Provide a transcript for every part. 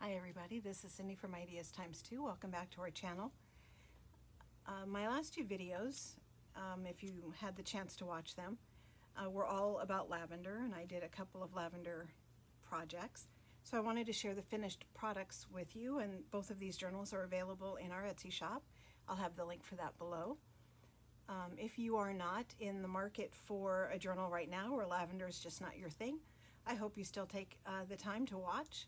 Hi everybody, this is Cindy from Ideas Times 2. Welcome back to our channel. My last two videos, if you had the chance to watch them, were all about lavender, and I did a couple of lavender projects. So I wanted to share the finished products with you, and both of these journals are available in our Etsy shop. I'll have the link for that below. If you are not in the market for a journal right now, or lavender is just not your thing, I hope you still take the time to watch.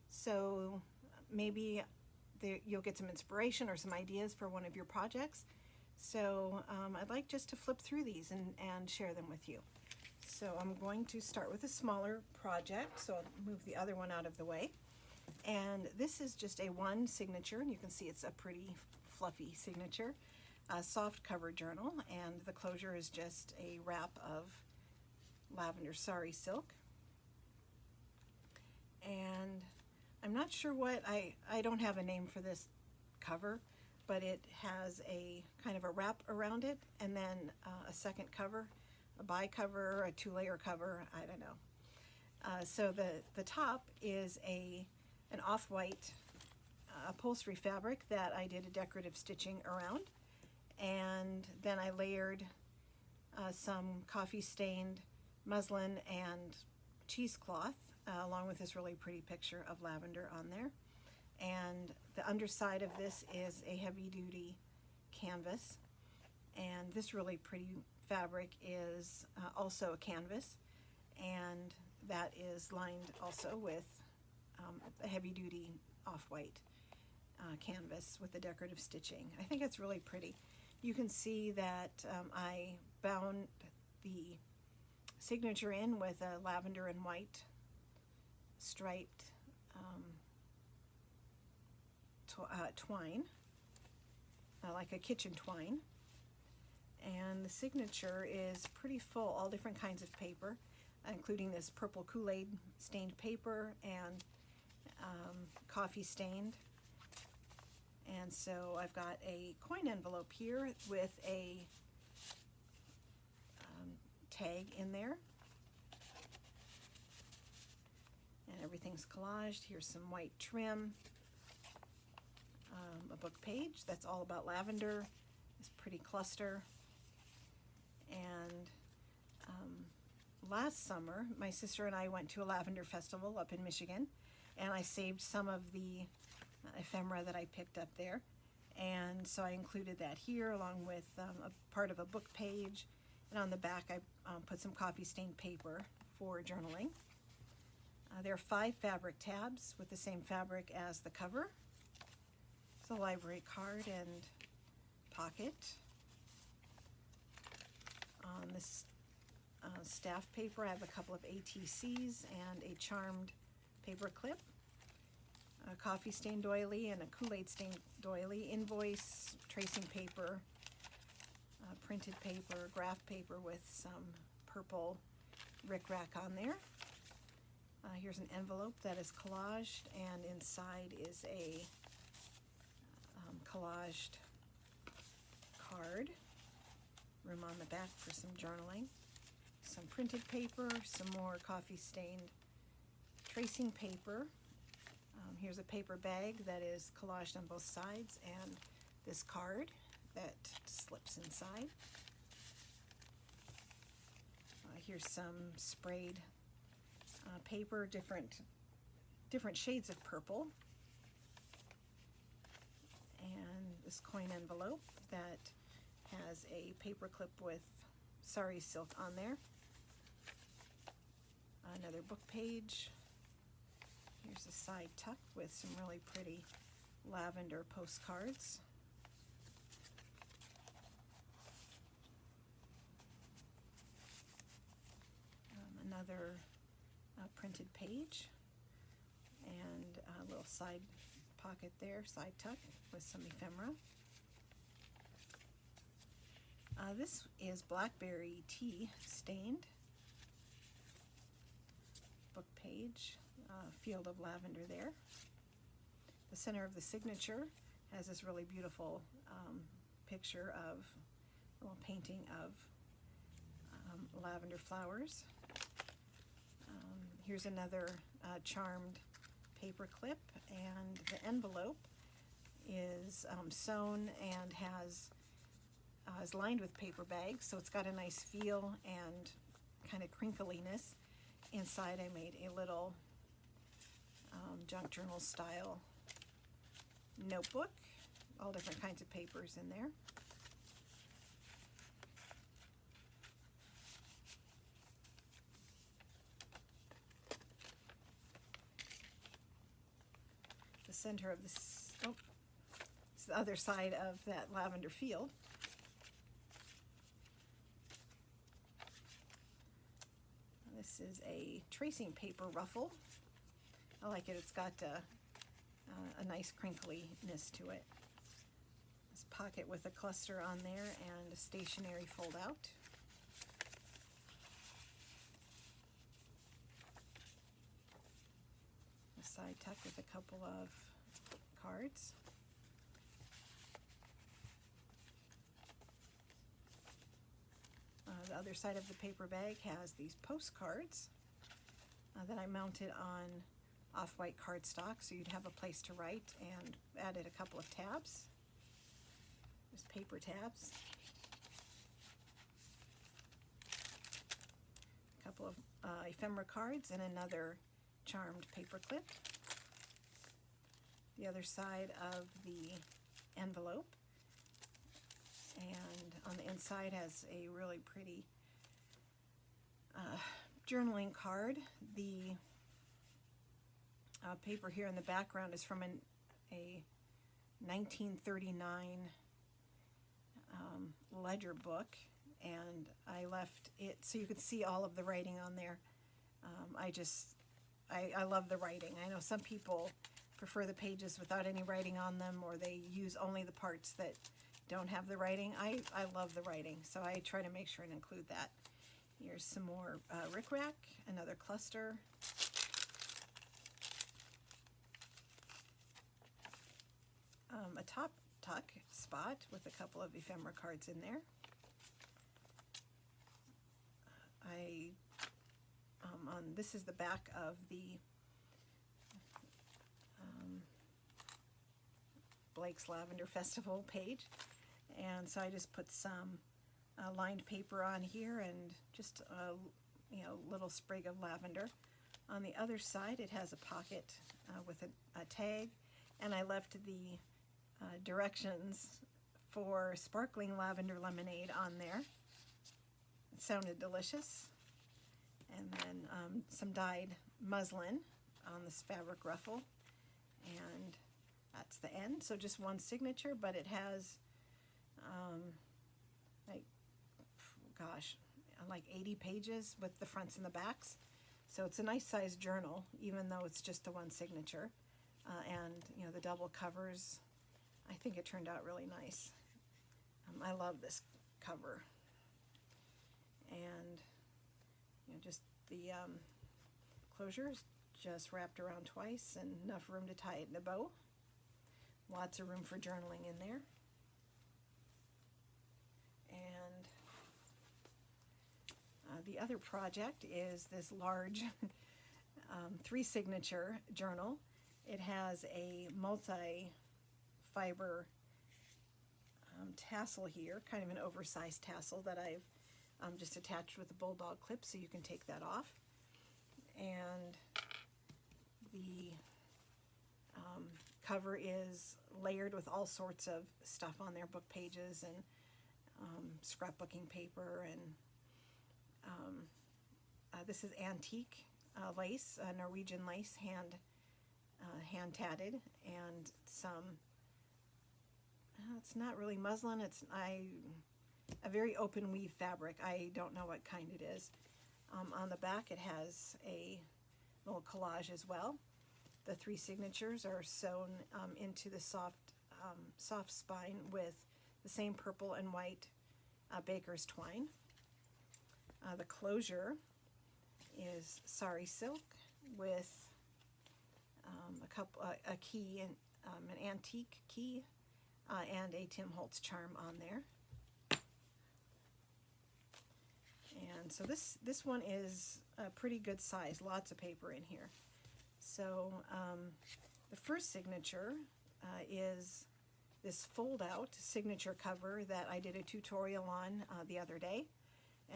So maybe you'll get some inspiration or some ideas for one of your projects. So I'd like just to flip through these and share them with you. So I'm going to start with a smaller project, so I'll move the other one out of the way. And this is just a one signature, and you can see it's a pretty fluffy signature, a soft cover journal, and the closure is just a wrap of lavender sari silk. And I'm not sure what, I don't have a name for this cover, but it has a kind of a wrap around it, and then a second cover, a bi-cover, a two-layer cover, I don't know. So the top is an off-white upholstery fabric that I did a decorative stitching around, and then I layered some coffee-stained muslin and cheesecloth along with this really pretty picture of lavender on there. And the underside of this is a heavy-duty canvas, and this really pretty fabric is also a canvas, and that is lined also with a heavy-duty off-white canvas with the decorative stitching. I think it's really pretty. You can see that I bound the signature in with a lavender and white striped twine, like a kitchen twine. And the signature is pretty full, all different kinds of paper, including this purple Kool-Aid stained paper and coffee stained. And so I've got a coin envelope here with a tag in there. And everything's collaged. Here's some white trim, a book page that's all about lavender, this pretty cluster. And last summer, my sister and I went to a lavender festival up in Michigan, and I saved some of the ephemera that I picked up there. And so I included that here along with a part of a book page. And on the back, I put some coffee-stained paper for journaling. There are 5 fabric tabs with the same fabric as the cover. It's a library card and pocket. On this staff paper, I have a couple of ATCs and a charmed paper clip, a coffee stained doily and a Kool-Aid stained doily, invoice, tracing paper, printed paper, graph paper with some purple rickrack on there. Here's an envelope that is collaged, and inside is a collaged card. Room on the back for some journaling. Some printed paper, some more coffee-stained tracing paper. Here's a paper bag that is collaged on both sides, and this card that slips inside. Here's some sprayed paper, different shades of purple, and this coin envelope that has a paper clip with sari silk on there. Another book page. Here's a side tuck with some really pretty lavender postcards. Another printed page, and a little side pocket there, side tuck with some ephemera. This is blackberry tea stained. Book page, field of lavender there. The center of the signature has this really beautiful picture of, well, painting of lavender flowers. Here's another charmed paper clip, and the envelope is sewn and is lined with paper bags, so it's got a nice feel and kind of crinkliness. Inside I made a little junk journal style notebook, all different kinds of papers in there. The center of this, it's the other side of that lavender field. This is a tracing paper ruffle. I like it. It's got a nice crinkliness to it. This pocket with a cluster on there and a stationary fold out. A side tuck with a couple of cards. The other side of the paper bag has these postcards that I mounted on off-white cardstock, so you'd have a place to write, and added a couple of tabs. There's paper tabs. A couple of ephemera cards and another charmed paper clip. The other side of the envelope. And on the inside has a really pretty journaling card. The paper here in the background is from a 1939 ledger book, and I left it so you could see all of the writing on there. I love the writing. I know some people prefer the pages without any writing on them, or they use only the parts that don't have the writing. I love the writing, so I try to make sure and include that. Here's some more rickrack, another cluster. A top tuck spot with a couple of ephemera cards in there. This is the back of the Blake's Lavender Festival page, and so I just put some lined paper on here and just a little sprig of lavender. On the other side it has a pocket with a tag, and I left the directions for sparkling lavender lemonade on there. It sounded delicious. And then some dyed muslin on this fabric ruffle, and that's the end. So just one signature, but it has like 80 pages with the fronts and the backs. So it's a nice sized journal, even though it's just the one signature. And the double covers, I think it turned out really nice. I love this cover. And just the closure is just wrapped around twice, and enough room to tie it in a bow. Lots of room for journaling in there. And the other project is this large 3-signature journal. It has a multi-fiber tassel here, kind of an oversized tassel that I've just attached with a bulldog clip, so you can take that off. And the cover is layered with all sorts of stuff on there, book pages and scrapbooking paper, and this is antique lace, Norwegian lace, hand tatted, and some, it's not really muslin, it's a very open weave fabric. I don't know what kind it is. On the back it has a little collage as well. The 3 signatures are sewn into the soft spine with the same purple and white baker's twine. The closure is sari silk with a key, and an antique key, and a Tim Holtz charm on there. And so this one is a pretty good size, lots of paper in here. So the first signature is this fold-out signature cover that I did a tutorial on the other day.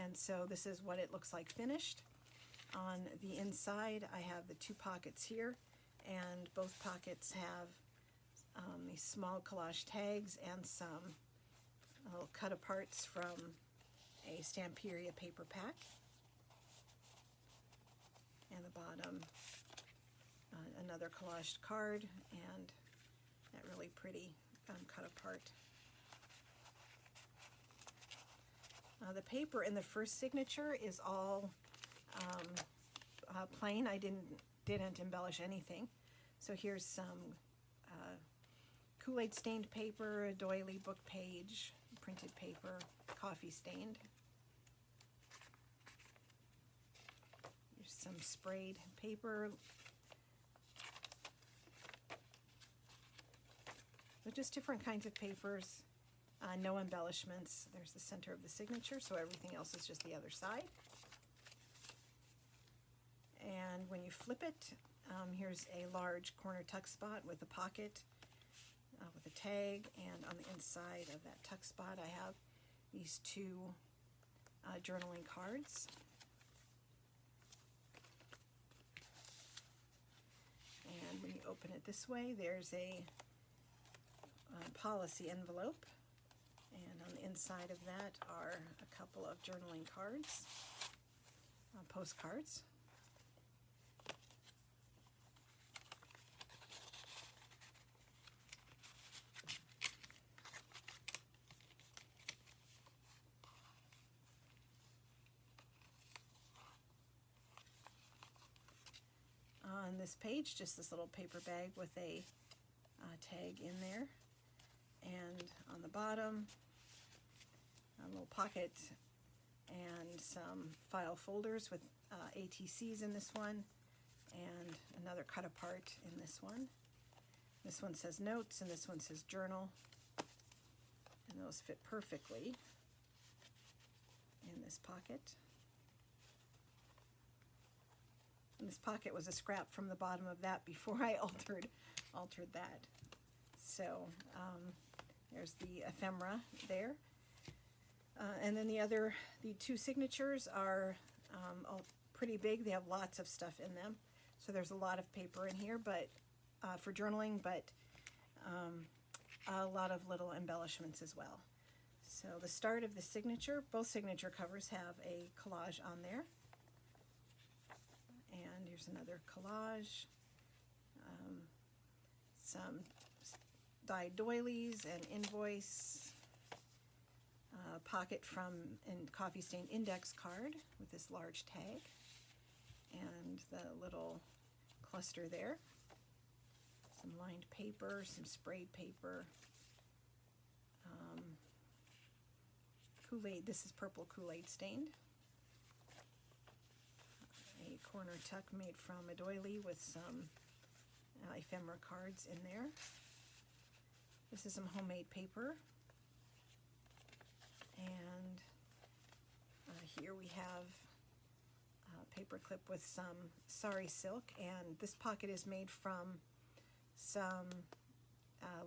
And so this is what it looks like finished. On the inside, I have the two pockets here, and both pockets have these small collage tags and some little cut-aparts from a Stamperia paper pack. And the bottom, another collaged card, and that really pretty cut-apart. The paper in the first signature is all plain. I didn't embellish anything. So here's some Kool-Aid stained paper, a doily book page, printed paper, coffee stained. Here's some sprayed paper. They're just different kinds of papers. No embellishments. There's the center of the signature, so everything else is just the other side. And when you flip it, here's a large corner tuck spot with a pocket with a tag, and on the inside of that tuck spot I have these two journaling cards. And when you open it this way, there's a policy envelope. And on the inside of that are a couple of journaling cards, postcards. On this page, just this little paper bag with a tag in there. And on the bottom, a little pocket and some file folders with ATCs in this one, and another cut apart in this one. This one says notes, and this one says journal, and those fit perfectly in this pocket. And this pocket was a scrap from the bottom of that before I altered that. So there's the ephemera there. And then the two signatures are all pretty big. They have lots of stuff in them. So there's a lot of paper in here, but for journaling, but a lot of little embellishments as well. So the start of the signature, both signature covers have a collage on there. And here's another collage. Some dyed doilies, an invoice, pocket from a coffee stained index card with this large tag, and the little cluster there. Some lined paper, some sprayed paper. Kool-Aid, this is purple Kool-Aid stained. A corner tuck made from a doily with some ephemera cards in there. This is some homemade paper. And here we have a paper clip with some sari silk, and this pocket is made from some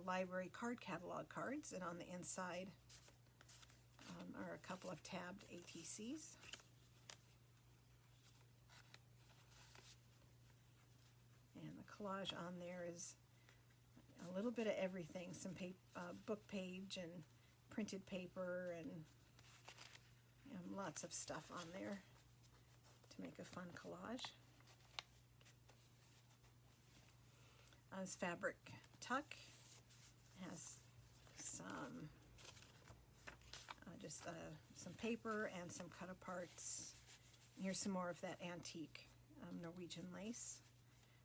library card catalog cards, and on the inside are a couple of tabbed ATCs. And the collage on there is a little bit of everything, some book page and printed paper and lots of stuff on there to make a fun collage. This fabric tuck has some some paper and some cut aparts. Here's some more of that antique Norwegian lace.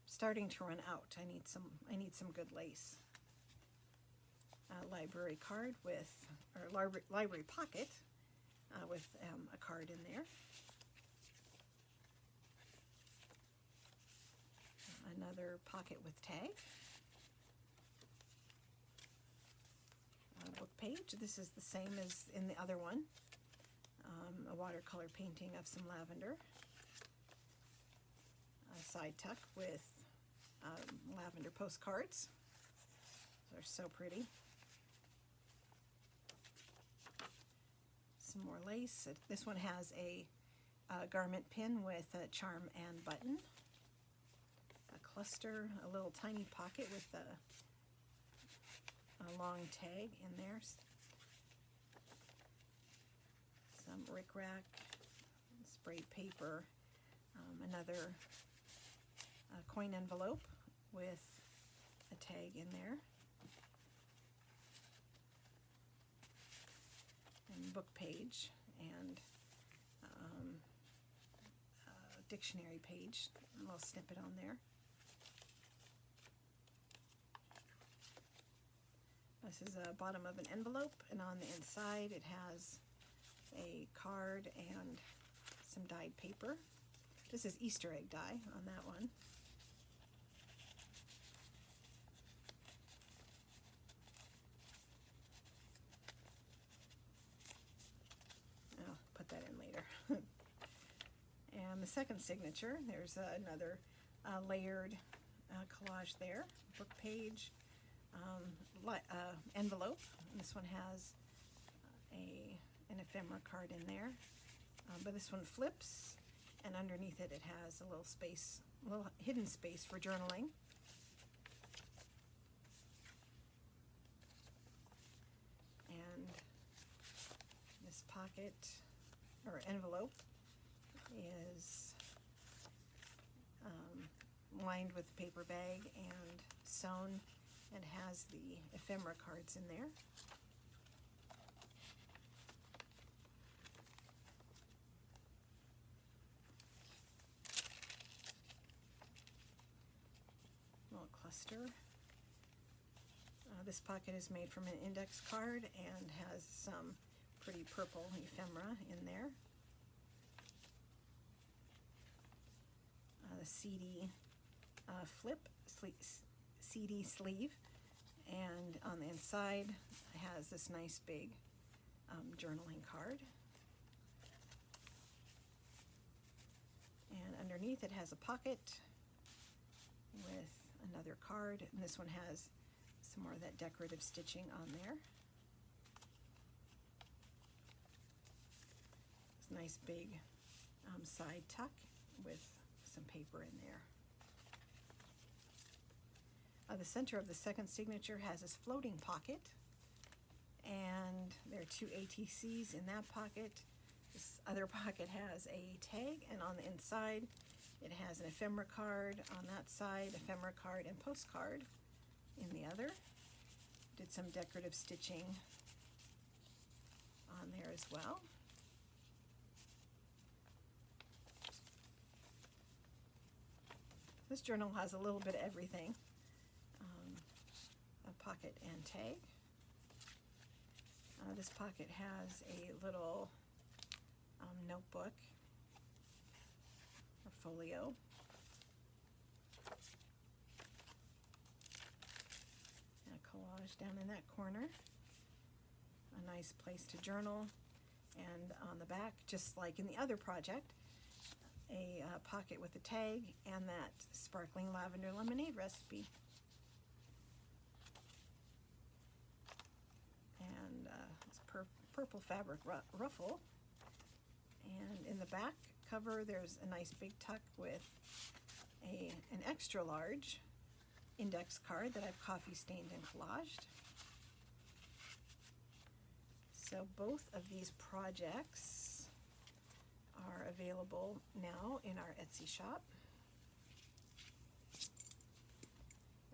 Starting to run out. I need some good lace. Library card with, or library pocket with a card in there. Another pocket with tag. Book page. This is the same as in the other one. A watercolor painting of some lavender. A side tuck with lavender postcards. They're so pretty. Some more lace. This one has a garment pin with a charm and button. A cluster, a little tiny pocket with a long tag in there. Some rickrack, sprayed paper, another coin envelope with a tag in there, and book page, and a dictionary page, a little snippet on there. This is the bottom of an envelope, and on the inside it has a card and some dyed paper. This is Easter egg dye on that one. I'll put that in later. And the second signature, there's another layered collage there. Book page, envelope. And this one has an ephemera card in there, but this one flips, and underneath it has a little space, a little hidden space for journaling. And this pocket or envelope is lined with paper bag and sewn, and has the ephemera cards in there. Little cluster. This pocket is made from an index card and has some pretty purple ephemera in there. The CD CD sleeve, and on the inside has this nice big journaling card, and underneath it has a pocket with another card, and this one has some more of that decorative stitching on there. This nice big side tuck with some paper in there. The center of the second signature has this floating pocket, and there are 2 ATCs in that pocket. This other pocket has a tag, and on the inside it has an ephemera card on that side, ephemera card and postcard in the other. Did some decorative stitching on there as well. This journal has a little bit of everything. A pocket and tag. This pocket has a little notebook or folio. And a collage down in that corner. A nice place to journal. And on the back, just like in the other project, a pocket with a tag and that sparkling lavender lemonade recipe. And it's purple fabric ruffle. And in the back cover, there's a nice big tuck with an extra large index card that I've coffee stained and collaged. So both of these projects are available now in our Etsy shop.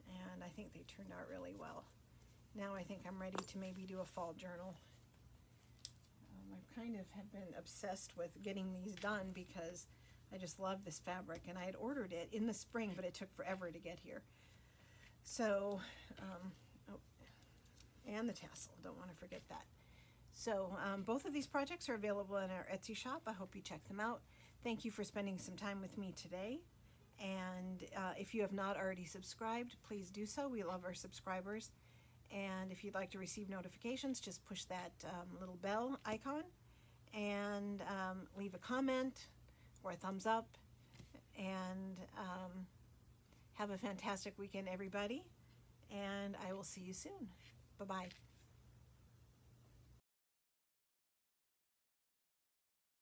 And I think they turned out really well. Now I think I'm ready to maybe do a fall journal. I kind of have been obsessed with getting these done because I just love this fabric, and I had ordered it in the spring, but it took forever to get here. So, and the tassel, don't want to forget that. So both of these projects are available in our Etsy shop. I hope you check them out. Thank you for spending some time with me today. And if you have not already subscribed, please do so. We love our subscribers. And if you'd like to receive notifications, just push that little bell icon and leave a comment or a thumbs up, and Have a fantastic weekend, everybody, and I will see you soon. Bye-bye.